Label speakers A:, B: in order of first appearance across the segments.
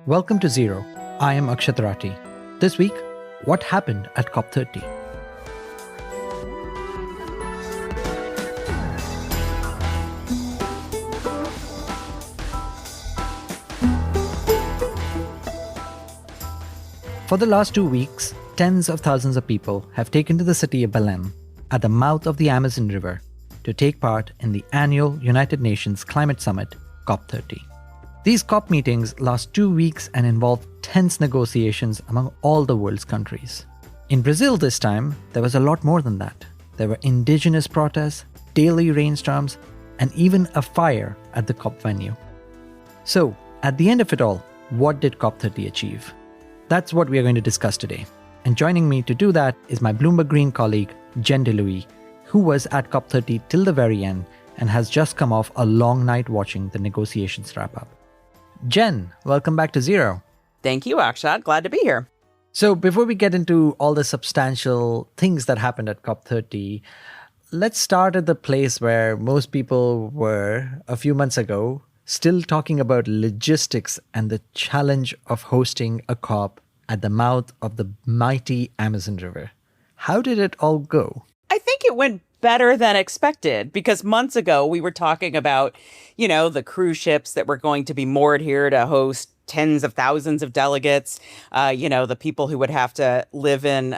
A: Welcome to Zero. I am Akshat Rathi. This week, what happened at COP30? For the last 2 weeks, tens of thousands of people have taken to the city of Belém, at the mouth of the Amazon River, to take part in the annual United Nations Climate Summit, COP30. These COP meetings last 2 weeks and involve tense negotiations among all the world's countries. In Brazil this time, there was a lot more than that. There were indigenous protests, daily rainstorms, and even a fire at the COP venue. So, at the end of it all, what did COP30 achieve? That's what we are going to discuss today. And joining me to do that is my Bloomberg Green colleague, Chen Dlouhy, who was at COP30 till the very end and has just come off a long night watching the negotiations wrap up. Chen, welcome back to Zero.
B: Thank you, Akshat. Glad to be here.
A: So before we get into all the substantial things that happened at COP30, let's start at the place where most people were a few months ago, still talking about logistics and the challenge of hosting a COP at the mouth of the mighty Amazon River. How did it all go?
B: I think it went better than expected because months ago we were talking about, the cruise ships that were going to be moored here to host tens of thousands of delegates, the people who would have to live in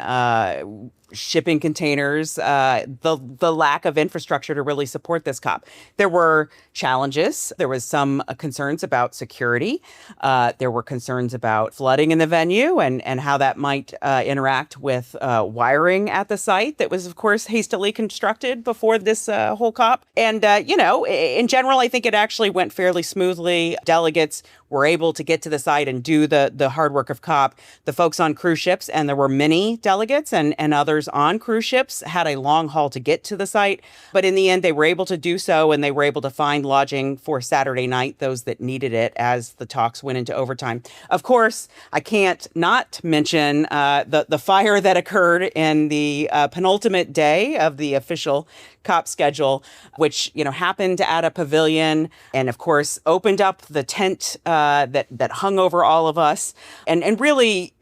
B: shipping containers, the lack of infrastructure to really support this COP. There were challenges. There was some concerns about security. There were concerns about flooding in the venue and how that might interact with wiring at the site that was, of course, hastily constructed before this whole COP. And, in general, I think it actually went fairly smoothly. Delegates were able to get to the site and do the hard work of COP. The folks on cruise ships, and there were many delegates and others on cruise ships, had a long haul to get to the site. But in the end, they were able to do so, and they were able to find lodging for Saturday night, those that needed it, as the talks went into overtime. Of course, I can't not mention the fire that occurred in the penultimate day of the official COP schedule, which, happened at a pavilion and, of course, opened up the tent that hung over all of us. And really,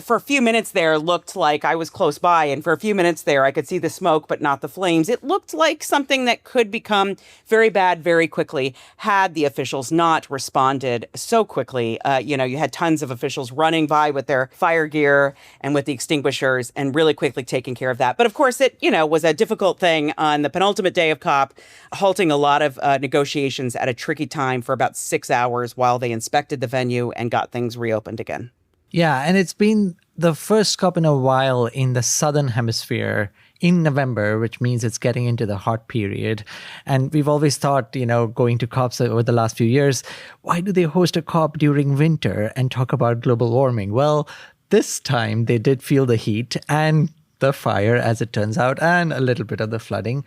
B: for a few minutes there, looked like I was close by. And for a few minutes there, I could see the smoke, but not the flames. It looked like something that could become very bad very quickly had the officials not responded so quickly. You had tons of officials running by with their fire gear and with the extinguishers and really quickly taking care of that. But of course, it, was a difficult thing on the penultimate day of COP, halting a lot of negotiations at a tricky time for about 6 hours while they inspected the venue and got things reopened again.
A: Yeah, and it's been the first COP in a while in the Southern Hemisphere in November, which means it's getting into the hot period. And we've always thought, going to COPs over the last few years, why do they host a COP during winter and talk about global warming? Well, this time they did feel the heat and the fire, as it turns out, and a little bit of the flooding.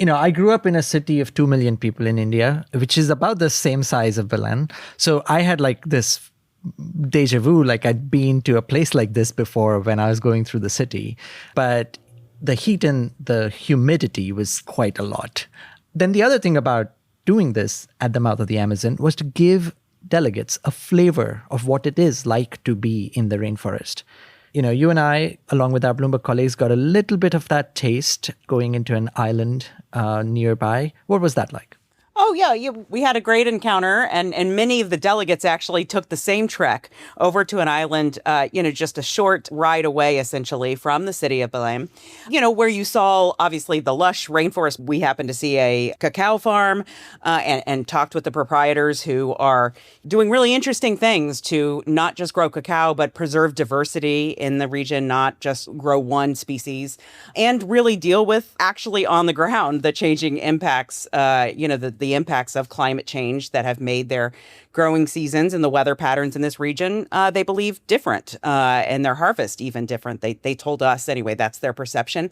A: I grew up in a city of 2 million people in India, which is about the same size of Millan. So I had this deja vu, like I'd been to a place like this before when I was going through the city. But the heat and the humidity was quite a lot. Then the other thing about doing this at the mouth of the Amazon was to give delegates a flavor of what it is like to be in the rainforest. You and I, along with our Bloomberg colleagues, got a little bit of that taste going into an island nearby. What was that like?
B: Oh, yeah, we had a great encounter, and many of the delegates actually took the same trek over to an island, just a short ride away, essentially, from the city of Belém, where you saw, obviously, the lush rainforest. We happened to see a cacao farm and talked with the proprietors who are doing really interesting things to not just grow cacao, but preserve diversity in the region, not just grow one species, and really deal with, actually, on the ground, the changing impacts, the impacts of climate change that have made their growing seasons and the weather patterns in this region, they believe different, and their harvest even different. They told us anyway, that's their perception.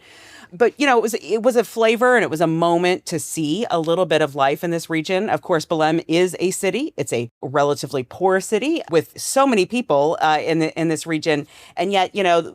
B: But, it was a flavor and it was a moment to see a little bit of life in this region. Of course, Belém is a city. It's a relatively poor city with so many people in this region. And yet,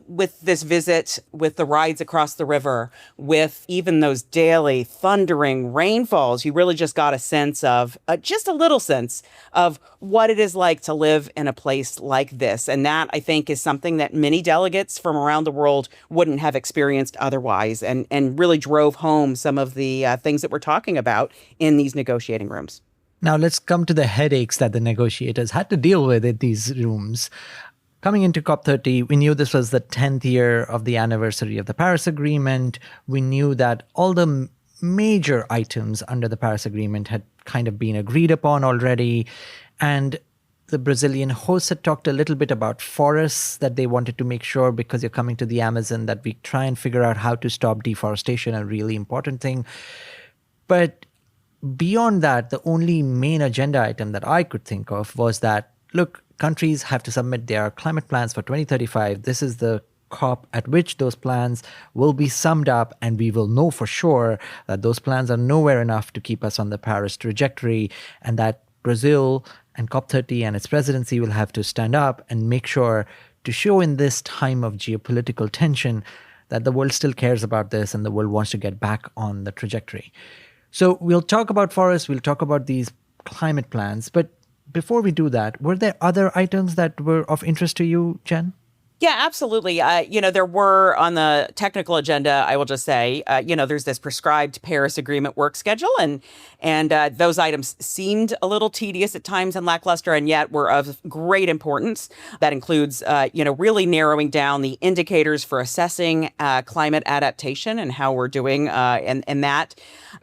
B: with this visit, with the rides across the river, with even those daily thundering rainfalls, you really just got a sense of, just a little sense of of what it is like to live in a place like this. And that, I think, is something that many delegates from around the world wouldn't have experienced otherwise, and really drove home some of the things that we're talking about in these negotiating rooms.
A: Now let's come to the headaches that the negotiators had to deal with in these rooms. Coming into COP30, we knew this was the 10th year of the anniversary of the Paris Agreement. We knew that all the major items under the Paris Agreement had kind of been agreed upon already. And the Brazilian hosts had talked a little bit about forests, that they wanted to make sure, because you're coming to the Amazon, that we try and figure out how to stop deforestation, a really important thing. But beyond that, the only main agenda item that I could think of was that, look, countries have to submit their climate plans for 2035. This is the COP at which those plans will be summed up, and we will know for sure that those plans are nowhere enough to keep us on the Paris trajectory, and that Brazil and COP30 and its presidency will have to stand up and make sure to show in this time of geopolitical tension that the world still cares about this and the world wants to get back on the trajectory. So we'll talk about forests, we'll talk about these climate plans, but before we do that, were there other items that were of interest to you, Chen?
B: Yeah, absolutely. There were on the technical agenda, I will just say, there's this prescribed Paris Agreement work schedule, and those items seemed a little tedious at times and lackluster, and yet were of great importance. That includes, really narrowing down the indicators for assessing climate adaptation and how we're doing in that,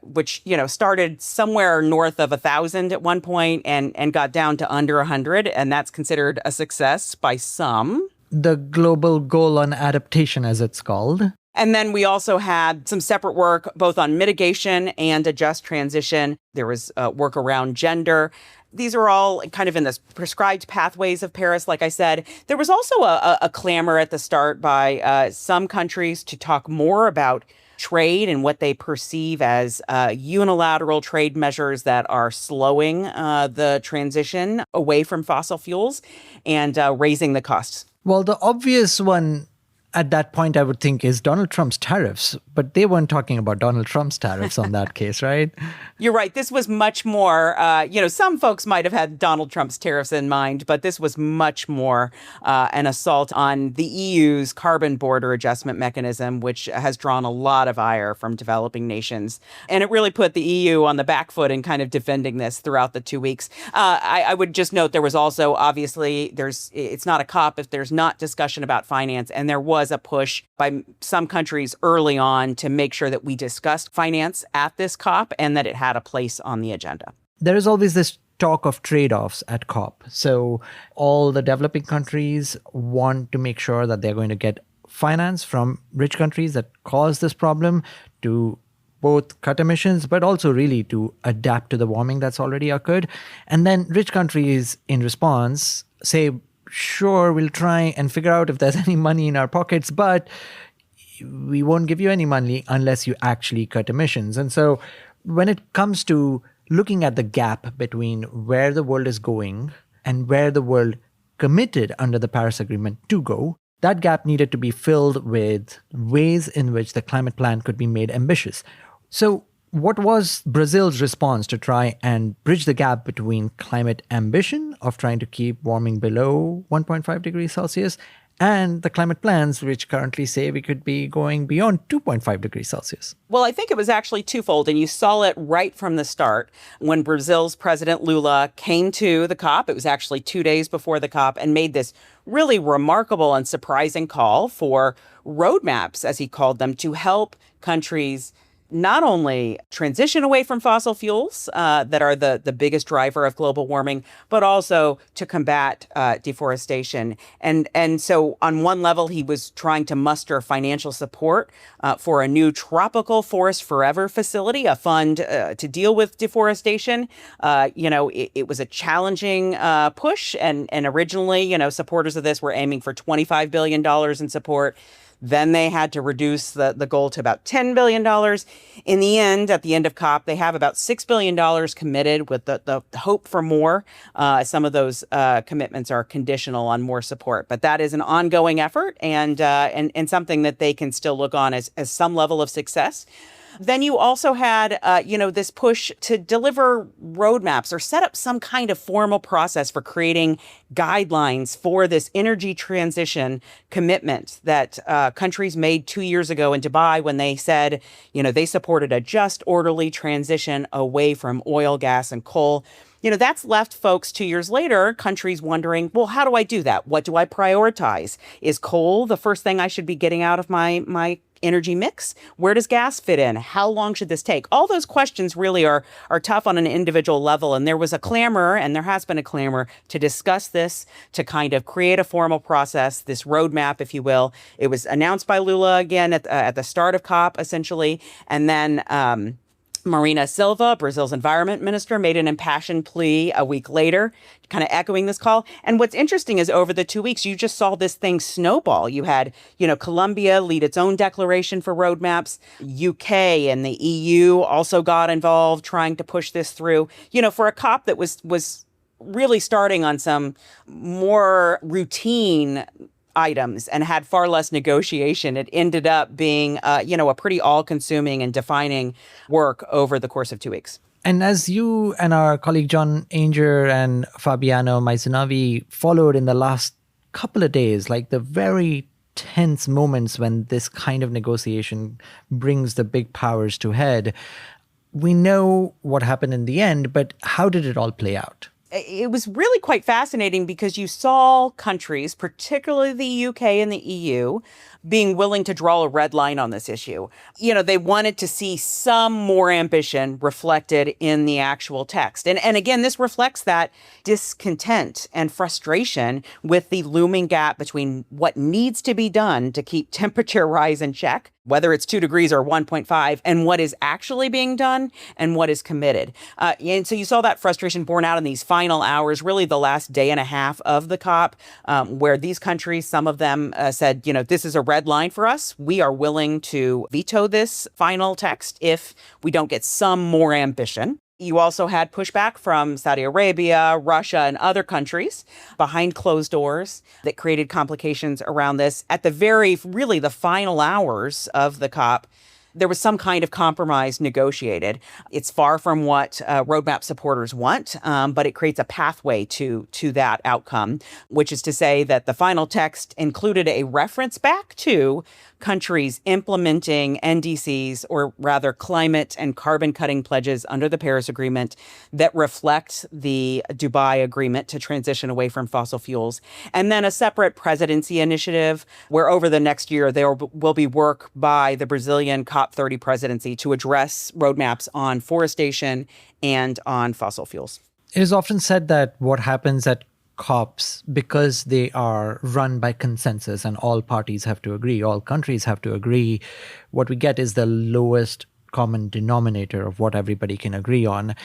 B: which, started somewhere north of 1,000 at one point and got down to under 100, and that's considered a success by some.
A: The global goal on adaptation, as it's called.
B: And then we also had some separate work both on mitigation and a just transition. There was work around gender. These are all kind of in the prescribed pathways of Paris, like I said. There was also a clamor at the start by some countries to talk more about trade and what they perceive as unilateral trade measures that are slowing the transition away from fossil fuels and raising the costs.
A: Well, the obvious one at that point, I would think, is Donald Trump's tariffs. But they weren't talking about Donald Trump's tariffs on that case, right?
B: You're right. This was much more, some folks might have had Donald Trump's tariffs in mind, but this was much more an assault on the EU's carbon border adjustment mechanism, which has drawn a lot of ire from developing nations. And it really put the EU on the back foot in kind of defending this throughout the 2 weeks. I would just note there was also, obviously, it's not a COP if there's not discussion about finance. And there was a push by some countries early on to make sure that we discussed finance at this COP and that it had a place on the agenda.
A: There is always this talk of trade-offs at COP. So all the developing countries want to make sure that they're going to get finance from rich countries that cause this problem to both cut emissions, but also really to adapt to the warming that's already occurred. And then rich countries, in response, say, sure, we'll try and figure out if there's any money in our pockets, but we won't give you any money unless you actually cut emissions. And so when it comes to looking at the gap between where the world is going and where the world committed under the Paris Agreement to go, that gap needed to be filled with ways in which the climate plan could be made ambitious. So what was Brazil's response to try and bridge the gap between climate ambition of trying to keep warming below 1.5 degrees Celsius and the climate plans, which currently say we could be going beyond 2.5 degrees Celsius?
B: Well, I think it was actually twofold, and you saw it right from the start. When Brazil's President Lula came to the COP, it was actually 2 days before the COP, and made this really remarkable and surprising call for roadmaps, as he called them, to help countries not only transition away from fossil fuels that are the biggest driver of global warming, but also to combat deforestation. And so on one level, he was trying to muster financial support for a new tropical forest forever facility, a fund to deal with deforestation. It was a challenging push. And originally, supporters of this were aiming for $25 billion in support. Then they had to reduce the goal to about $10 billion. In the end, at the end of COP, they have about $6 billion committed with the hope for more. Some of those commitments are conditional on more support. But that is an ongoing effort and something that they can still look on as some level of success. Then you also had, this push to deliver roadmaps or set up some kind of formal process for creating guidelines for this energy transition commitment that countries made 2 years ago in Dubai when they said, they supported a just, orderly transition away from oil, gas, and coal. That's left folks 2 years later, countries wondering, well, how do I do that? What do I prioritize? Is coal the first thing I should be getting out of my energy mix? Where does gas fit in? How long should this take? All those questions really are tough on an individual level. And there was a clamor, and there has been a clamor to discuss this, to kind of create a formal process, this roadmap, if you will. It was announced by Lula again at the start of COP, essentially. And then Marina Silva, Brazil's environment minister, made an impassioned plea a week later, kind of echoing this call. And what's interesting is over the 2 weeks, you just saw this thing snowball. You had, Colombia lead its own declaration for roadmaps. UK and the EU also got involved trying to push this through, for a COP that was really starting on some more routine items and had far less negotiation. It ended up being, a pretty all-consuming and defining work over the course of 2 weeks.
A: And as you and our colleague John Ainger and Fabiano Maisonnave followed in the last couple of days, like the very tense moments when this kind of negotiation brings the big powers to head, we know what happened in the end, but how did it all play out?
B: It was really quite fascinating because you saw countries, particularly the UK and the EU, being willing to draw a red line on this issue. They wanted to see some more ambition reflected in the actual text. And again, this reflects that discontent and frustration with the looming gap between what needs to be done to keep temperature rise in check, whether it's 2 degrees or 1.5, and what is actually being done and what is committed. And so you saw that frustration borne out in these final hours, really the last day and a half of the COP, where these countries, some of them said, this is a red line for us. We are willing to veto this final text if we don't get some more ambition. You also had pushback from Saudi Arabia, Russia, and other countries behind closed doors that created complications around this. At the final hours of the COP, there was some kind of compromise negotiated. It's far from what roadmap supporters want, but it creates a pathway to that outcome, which is to say that the final text included a reference back to countries implementing NDCs, or rather climate and carbon cutting pledges under the Paris Agreement that reflect the Dubai Agreement to transition away from fossil fuels. And then a separate presidency initiative where over the next year there will be work by the Brazilian COP30 presidency to address roadmaps on forestation and on fossil fuels.
A: It is often said that what happens at COPs, because they are run by consensus and all parties have to agree, all countries have to agree, what we get is the lowest common denominator of what everybody can agree on.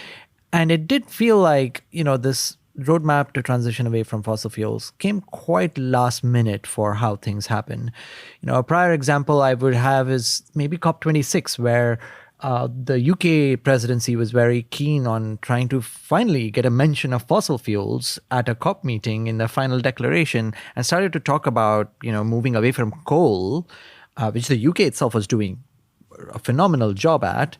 A: And it did feel like, this roadmap to transition away from fossil fuels came quite last minute for how things happen. A prior example I would have is maybe COP26, where the UK presidency was very keen on trying to finally get a mention of fossil fuels at a COP meeting in the final declaration, and started to talk about, moving away from coal, which the UK itself was doing a phenomenal job at,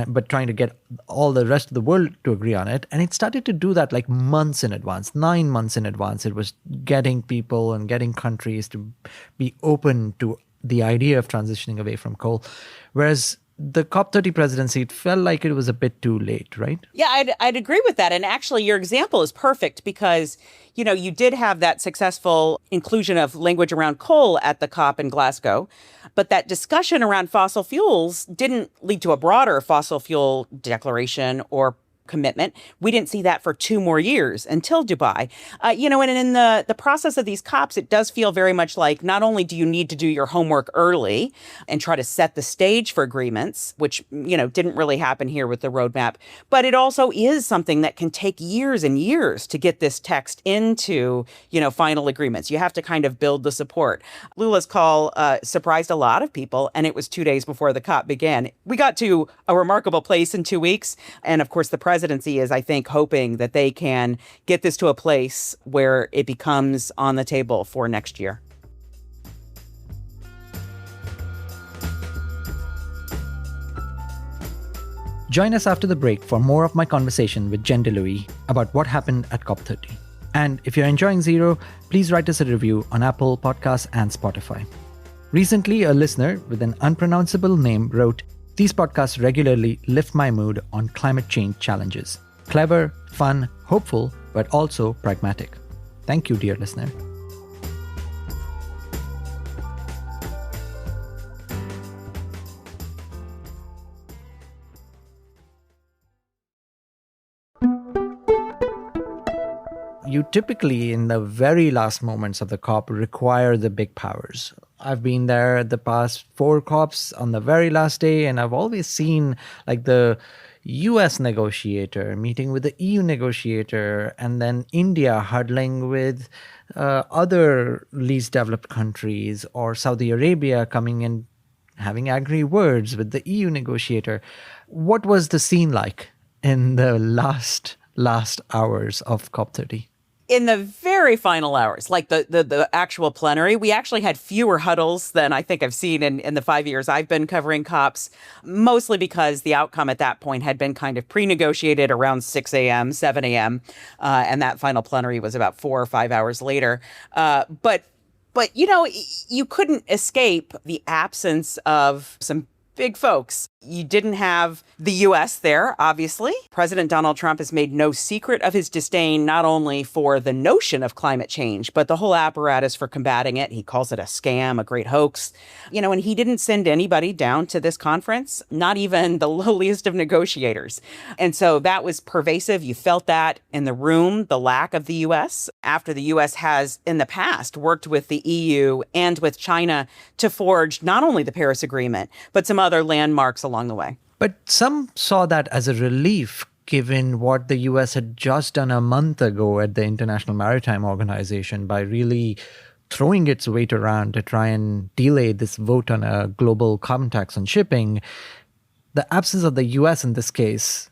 A: but trying to get all the rest of the world to agree on it. And it started to do that like months in advance, 9 months in advance. It was getting people and getting countries to be open to the idea of transitioning away from coal. Whereas the COP30 presidency, it felt like it was a bit too late, right?
B: Yeah, I'd agree with that. And actually, your example is perfect because, you did have that successful inclusion of language around coal at the COP in Glasgow. But that discussion around fossil fuels didn't lead to a broader fossil fuel declaration or commitment. We didn't see that for 2 more years until Dubai. And in the process of these COPs, it does feel very much like not only do you need to do your homework early and try to set the stage for agreements, which, didn't really happen here with the roadmap, but it also is something that can take years and years to get this text into, final agreements. You have to kind of build the support. Lula's call surprised a lot of people, and it was 2 days before the COP began. We got to a remarkable place in 2 weeks. And of course, the presidency is, I think, hoping that they can get this to a place where it becomes on the table for next year.
A: Join us after the break for more of my conversation with Jen Dlouhy about what happened at COP30. And if you're enjoying Zero, please write us a review on Apple Podcasts and Spotify. Recently, a listener with an unpronounceable name wrote, "These podcasts regularly lift my mood on climate change challenges. Clever, fun, hopeful, but also pragmatic." Thank you, dear listener. You typically, in the very last moments of the COP, require the big powers. I've been there the past 4 COPs on the very last day, and I've always seen like the US negotiator meeting with the EU negotiator, and then India huddling with other least developed countries, or Saudi Arabia coming and having angry words with the EU negotiator. What was the scene like in the last hours of COP30?
B: In the very final hours, like the actual plenary, we actually had fewer huddles than I think I've seen in the 5 years I've been covering COPs, mostly because the outcome at that point had been kind of pre-negotiated around 6 a.m., 7 a.m., and that final plenary was about 4 or 5 hours later. But you couldn't escape the absence of some big folks. You didn't have the U.S. there, obviously. President Donald Trump has made no secret of his disdain, not only for the notion of climate change, but the whole apparatus for combating it. He calls it a scam, a great hoax. And he didn't send anybody down to this conference, not even the lowliest of negotiators. And so that was pervasive. You felt that in the room, the lack of the U.S. after the U.S. has in the past worked with the EU and with China to forge not only the Paris Agreement, but some other landmarks along the way.
A: But some saw that as a relief, given what the US had just done a month ago at the International Maritime Organization by really throwing its weight around to try and delay this vote on a global carbon tax on shipping. The absence of the US in this case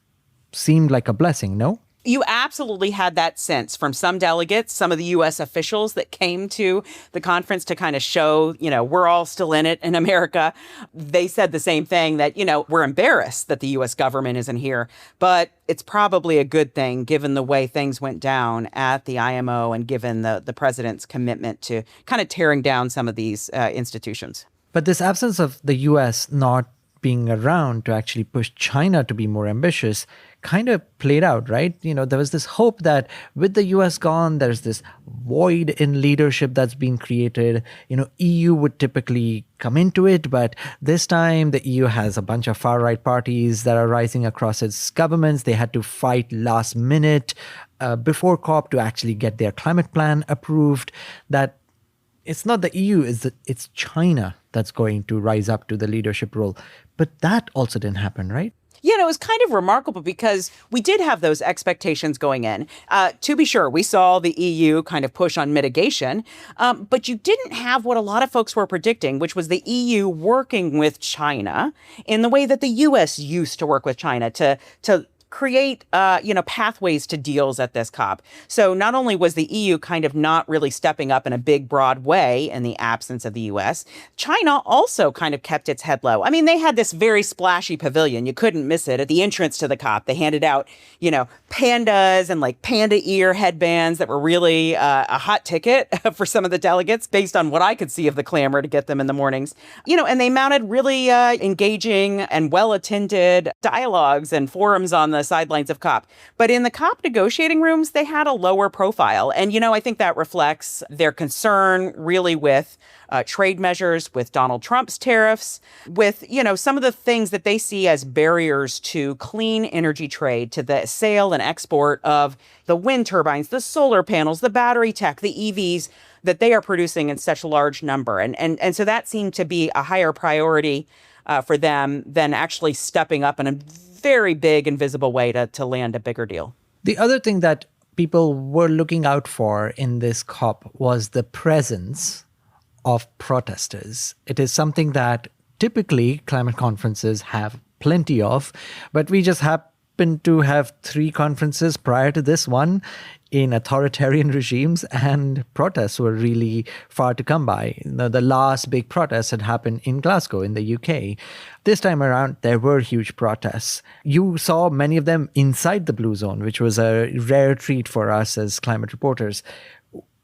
A: seemed like a blessing, no?
B: You absolutely had that sense from some delegates, some of the U.S. officials that came to the conference to kind of show, we're all still in it in America. They said the same thing that, we're embarrassed that the U.S. government isn't here, but it's probably a good thing given the way things went down at the IMO and given the president's commitment to kind of tearing down some of these institutions.
A: But this absence of the U.S. not being around to actually push China to be more ambitious kind of played out, right? There was this hope that with the US gone, there's this void in leadership that's been created. EU would typically come into it, but this time the EU has a bunch of far-right parties that are rising across its governments. They had to fight last minute before COP to actually get their climate plan approved. That it's not the EU, it's China that's going to rise up to the leadership role. But that also didn't happen, right?
B: Yeah, it was kind of remarkable because we did have those expectations going in. To be sure, we saw the EU kind of push on mitigation, but you didn't have what a lot of folks were predicting, which was the EU working with China in the way that the US used to work with China to create, pathways to deals at this COP. So not only was the EU kind of not really stepping up in a big, broad way in the absence of the US, China also kind of kept its head low. I mean, they had this very splashy pavilion. You couldn't miss it. At the entrance to the COP, they handed out, pandas and like panda ear headbands that were really a hot ticket for some of the delegates based on what I could see of the clamor to get them in the mornings. And they mounted really engaging and well-attended dialogues and forums on the sidelines of COP. But in the COP negotiating rooms, they had a lower profile. And, I think that reflects their concern really with trade measures, with Donald Trump's tariffs, with, some of the things that they see as barriers to clean energy trade, to the sale and export of the wind turbines, the solar panels, the battery tech, the EVs that they are producing in such a large number. And so that seemed to be a higher priority for them than actually stepping up in a very big and visible way to land a bigger deal.
A: The other thing that people were looking out for in this COP was the presence of protesters. It is something that typically climate conferences have plenty of, but we just happened to have 3 conferences prior to this one in authoritarian regimes, and protests were really far to come by. The last big protest had happened in Glasgow in the UK. This time around, there were huge protests. You saw many of them inside the blue zone, which was a rare treat for us as climate reporters.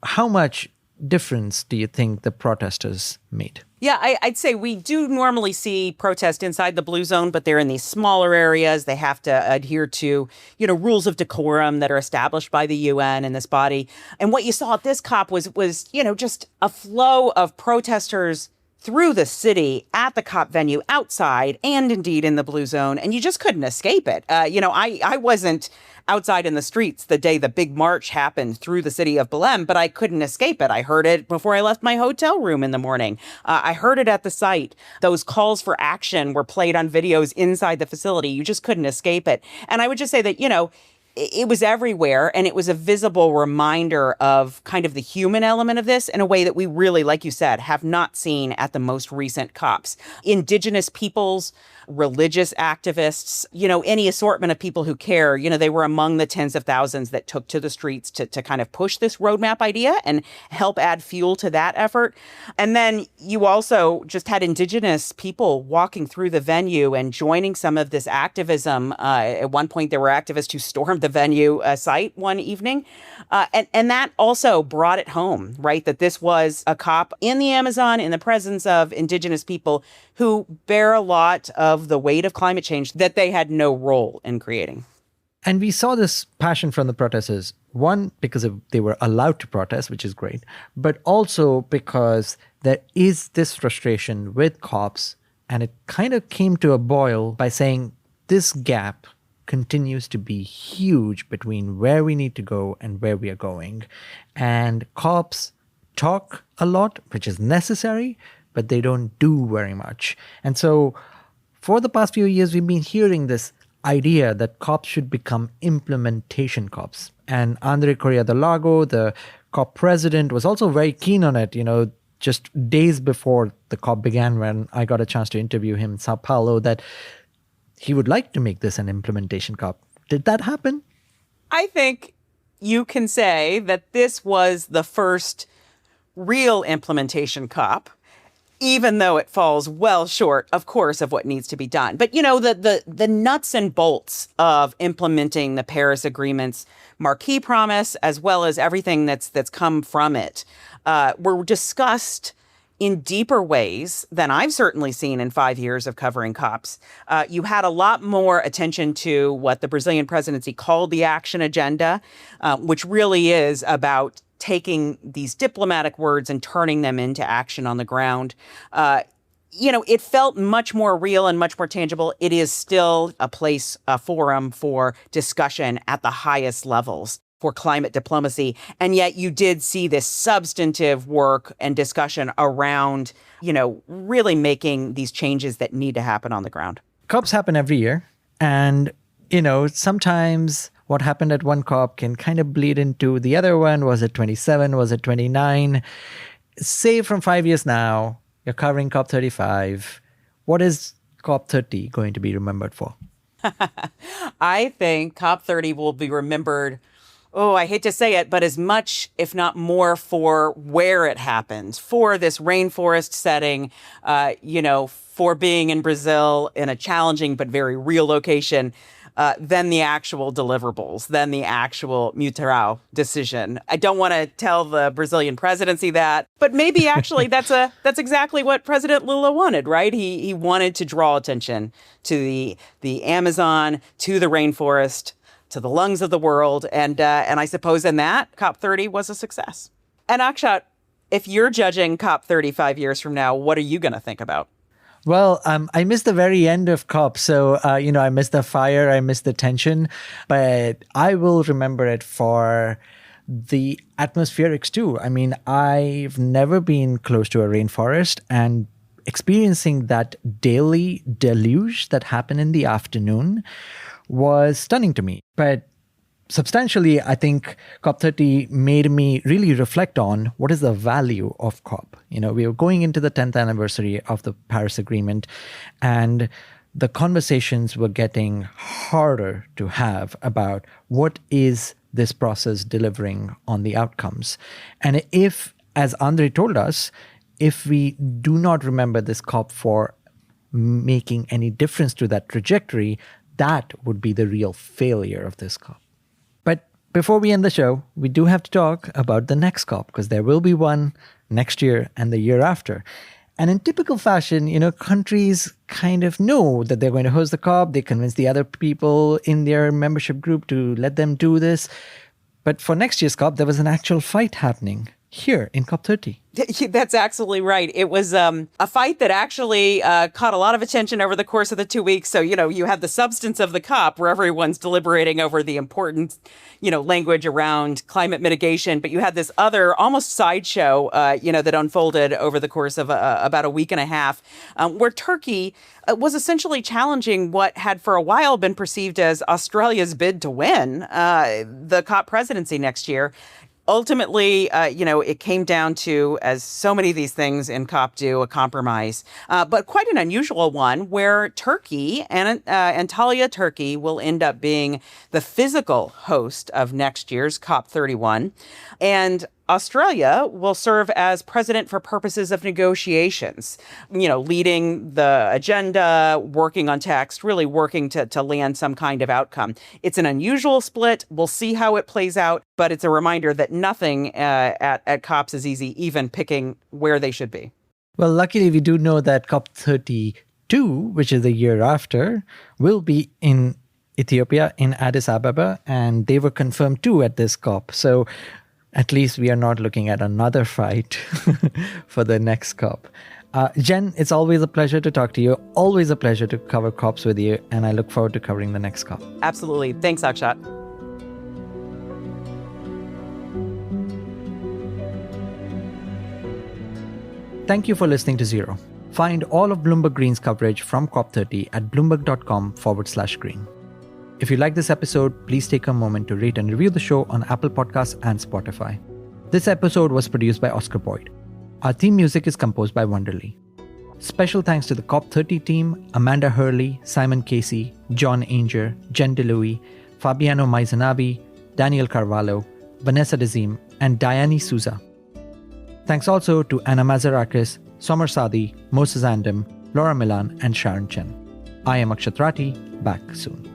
A: How much difference do you think the protesters made?
B: Yeah, I'd say we do normally see protest inside the blue zone, but they're in these smaller areas. They have to adhere to, rules of decorum that are established by the UN and this body. And what you saw at this COP was just a flow of protesters through the city, at the COP venue, outside, and indeed in the blue zone. And you just couldn't escape it. I wasn't outside in the streets the day the big march happened through the city of Belém, but I couldn't escape it. I heard it before I left my hotel room in the morning. I heard it at the site. Those calls for action were played on videos inside the facility. You just couldn't escape it. And I would just say that, it was everywhere, and it was a visible reminder of kind of the human element of this in a way that we really, like you said, have not seen at the most recent COPs. Indigenous peoples, religious activists, any assortment of people who care, they were among the tens of thousands that took to the streets to kind of push this roadmap idea and help add fuel to that effort. And then you also just had indigenous people walking through the venue and joining some of this activism. At one point, there were activists who stormed the venue site one evening. And that also brought it home, right? That this was a COP in the Amazon in the presence of indigenous people who bear a lot of the weight of climate change that they had no role in creating.
A: And we saw this passion from the protesters, one, because they were allowed to protest, which is great, but also because there is this frustration with COPs, and it kind of came to a boil by saying this gap continues to be huge between where we need to go and where we are going. And COPs talk a lot, which is necessary, but they don't do very much. And so for the past few years, we've been hearing this idea that COPs should become implementation COPs. And Andre Correa de Lago, the COP president, was also very keen on it, just days before the COP began, when I got a chance to interview him in Sao Paulo, that he would like to make this an implementation COP. Did that happen?
B: I think you can say that this was the first real implementation COP, even though it falls well short, of course, of what needs to be done. But, the nuts and bolts of implementing the Paris Agreement's marquee promise, as well as everything that's come from it, were discussed in deeper ways than I've certainly seen in 5 years of covering COPs. You had a lot more attention to what the Brazilian presidency called the action agenda, which really is about taking these diplomatic words and turning them into action on the ground. It felt much more real and much more tangible. It is still a forum for discussion at the highest levels for climate diplomacy. And yet you did see this substantive work and discussion around, really making these changes that need to happen on the ground.
A: COPs happen every year. And, sometimes what happened at one COP can kind of bleed into the other one. Was it 27? Was it 29? Say from 5 years now, you're covering COP 35. What is COP 30 going to be remembered for?
B: I think COP 30 will be remembered, I hate to say it, but as much, if not more, for where it happened, for this rainforest setting, for being in Brazil in a challenging but very real location, than the actual deliverables, than the actual Mutirão decision. I don't want to tell the Brazilian presidency that, but maybe actually that's exactly what President Lula wanted, right? He wanted to draw attention to the Amazon, to the rainforest, to the lungs of the world, and I suppose in that COP30 was a success. And Akshat, if you're judging COP 35 years from now, what are you going to think about?
A: Well, I missed the very end of COP. So, I missed the fire, I missed the tension, but I will remember it for the atmospherics too. I mean, I've never been close to a rainforest, and experiencing that daily deluge that happened in the afternoon was stunning to me. But substantially, I think COP30 made me really reflect on what is the value of COP. We were going into the 10th anniversary of the Paris Agreement, and the conversations were getting harder to have about what is this process delivering on the outcomes. And if, as Andre told us, if we do not remember this COP for making any difference to that trajectory, that would be the real failure of this COP. But before we end the show, we do have to talk about the next COP, because there will be one next year and the year after. And in typical fashion, countries kind of know that they're going to host the COP. They convince the other people in their membership group to let them do this. But for next year's COP, there was an actual fight happening here in COP30.
B: That's absolutely right. It was a fight that actually caught a lot of attention over the course of the 2 weeks. So, you have the substance of the COP where everyone's deliberating over the important, language around climate mitigation. But you had this other almost sideshow, that unfolded over the course of about a week and a half, where Turkey was essentially challenging what had for a while been perceived as Australia's bid to win the COP presidency next year. Ultimately, it came down to, as so many of these things in COP do, a compromise, but quite an unusual one where Turkey and Antalya, Turkey, will end up being the physical host of next year's COP31. And Australia will serve as president for purposes of negotiations, leading the agenda, working on text, really working to land some kind of outcome. It's an unusual split. We'll see how it plays out, but it's a reminder that nothing at COPs is easy, even picking where they should be.
A: Well, luckily, we do know that COP32, which is the year after, will be in Ethiopia, in Addis Ababa, and they were confirmed too at this COP. So at least we are not looking at another fight for the next COP. Jen, it's always a pleasure to talk to you. Always a pleasure to cover COPs with you. And I look forward to covering the next COP.
B: Absolutely. Thanks, Akshat.
A: Thank you for listening to Zero. Find all of Bloomberg Green's coverage from COP30 at bloomberg.com/green. If you like this episode, please take a moment to rate and review the show on Apple Podcasts and Spotify. This episode was produced by Oscar Boyd. Our theme music is composed by Wonderly. Special thanks to the COP30 team, Amanda Hurley, Simon Casey, John Ainger, Jen Dlouhy, Fabiano Maisonnave, Daniel Carvalho, Vanessa Dezem, and Dayanne Sousa. Thanks also to Anna Mazarakis, Sommer Saadi, Mohsis Andam, Millan, and Sharon Chen. I am Akshat Rathi, back soon.